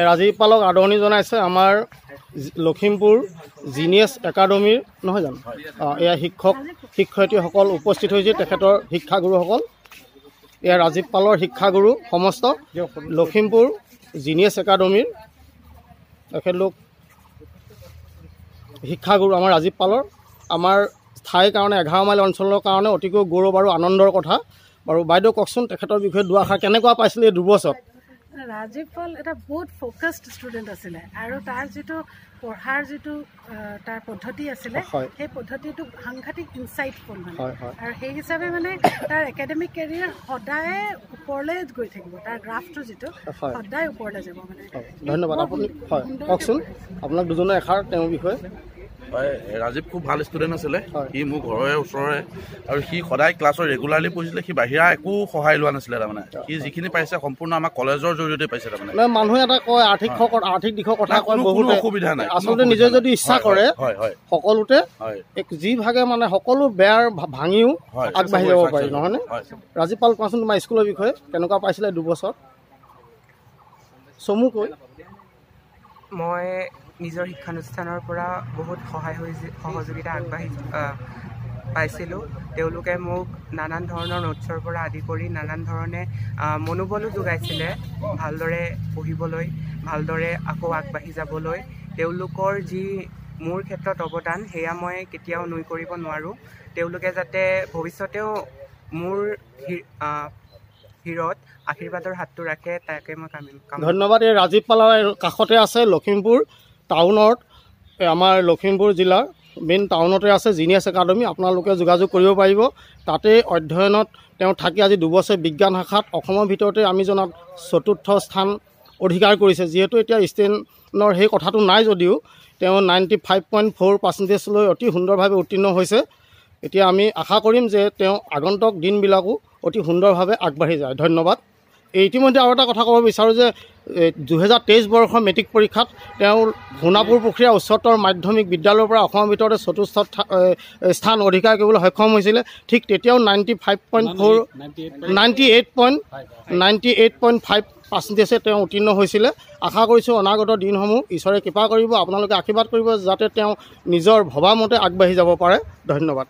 ৰাজীৱ পালক আদৰণি জনাইছে আমাৰ লখিমপুৰ জিনিয়াছ একাডেমীৰ নহয় জানো এয়া শিক্ষক শিক্ষয়িত্ৰীসকল উপস্থিত হৈছে তেখেতৰ শিক্ষাগুৰুসকল এয়া ৰাজীৱ পালৰ শিক্ষাগুৰু সমস্ত লখিমপুৰ জিনিয়াছ একাডেমীৰ তেখেতলোক শিক্ষাগুৰু আমাৰ ৰাজীৱ পালৰ আমাৰ ঠাইৰ কাৰণে 11 মাইল অঞ্চলৰ কাৰণে অতিকৈ গৌৰৱ আৰু আনন্দৰ কথা বাৰু বাইদেউ কওকচোন তেখেতৰ বিষয়ে দুআষাৰ কেনেকুৱা পাইছিলে এই দুবছৰ ৰাজীৱ পাল এটা বহুত ফ'কাছড ষ্টুডেণ্ট আছিলে আৰু তাৰ যিটো পঢ়াৰ যিটো তাৰ পদ্ধতি আছিলে সেই পদ্ধতিটো সাংঘাতিক ইনচাইটফুল মানে আৰু সেই হিচাপে মানে তাৰ একাডেমিক কেৰিয়াৰ সদায় ওপৰলৈ গৈ থাকিব তাৰ গ্ৰাফটো যিটো সদায় ওপৰলৈ যাব মানে ধন্যবাদ আপুনি হয় কওকচোন আপোনাক দুজনে এষাৰ তেওঁৰ বিষয়ে ৰাজীৱ খুব ভাল ষ্টুডেণ্ট আছিলে সি মোৰ ঘৰৰে ওচৰৰে আৰু সি সদায় ক্লাছৰ ৰেগুলাৰলি পঢ়িছিলে সি বাহিৰা একো সহায় লোৱা নাছিলে তাৰমানে সি যিখিনি পাইছে সম্পূৰ্ণ আমাৰ কলেজৰ জৰিয়তে পাইছে তাৰমানে মানুহে এটা কয় আৰ্থিক দিশৰ কথা কয় বহুত অসুবিধা নাই আচলতে নিজে যদি ইচ্ছা কৰে সকলোতে যি ভাগে মানে সকলো বেয়াৰ ভাঙিও আগবাঢ়ি যাব পাৰি নহয়নে ৰাজীৱ পাল কোৱাচোন তোমাৰ স্কুলৰ বিষয়ে কেনেকুৱা পাইছিলে দুবছৰ চমুকৈ মই নিজৰ শিক্ষানুষ্ঠানৰ পৰা বহুত সহযোগিতা আগবাঢ়ি পাইছিলোঁ তেওঁলোকে মোক নানান ধৰণৰ নোটছৰ পৰা আদি কৰি নানান ধৰণে মনোবলো যোগাইছিলে ভালদৰে পঢ়িবলৈ ভালদৰে আকৌ আগবাঢ়ি যাবলৈ তেওঁলোকৰ যি মোৰ ক্ষেত্ৰত অৱদান সেয়া মই কেতিয়াও নুই কৰিব নোৱাৰোঁ তেওঁলোকে যাতে ভৱিষ্যতেও মোৰ হিৰত আশীৰ্বাদৰ হাতটো ৰাখে তাকে মই ধন্যবাদ এই ৰাজীৱ পালৰ কাষতে আছে লখিমপুৰ টাউনত আমাৰ লখিমপুৰ জিলাৰ মেইন টাউনতে আছে জিনিয়াছ একাডেমী আপোনালোকে যোগাযোগ কৰিব পাৰিব তাতে অধ্যয়নত তেওঁ থাকি আজি দুবছৰ বিজ্ঞান শাখাত অসমৰ ভিতৰতে আমি জনাত ৪ৰ্থ স্থান অধিকাৰ কৰিছে যিহেতু এতিয়া ষ্টেনৰ সেই কথাটো নাই যদিও তেওঁ 95.4% লৈ অতি সুন্দৰভাৱে উত্তীৰ্ণ হৈছে এতিয়া আমি আশা কৰিম যে তেওঁ আগন্তুক দিনবিলাকো অতি সুন্দৰভাৱে আগবাঢ়ি যায় ধন্যবাদ ইতিমধ্যে আৰু এটা কথা ক'ব বিচাৰোঁ যে 2023 বৰ্ষৰ মেট্ৰিক পৰীক্ষাত তেওঁ সোণাপুৰ পুখুৰীয়া উচ্চতৰ মাধ্যমিক বিদ্যালয়ৰ পৰা অসমৰ ভিতৰতে ৪ৰ্থ স্থান অধিকাৰ কৰিবলৈ সক্ষম হৈছিলে ঠিক তেতিয়াও 98.5% তেওঁ উত্তীৰ্ণ হৈছিলে আশা কৰিছোঁ অনাগত দিনসমূহ ঈশ্বৰে কৃপা কৰিব আপোনালোকে আশীৰ্বাদ কৰিব যাতে তেওঁ নিজৰ ভবামতে আগবাঢ়ি যাব পাৰে ধন্যবাদ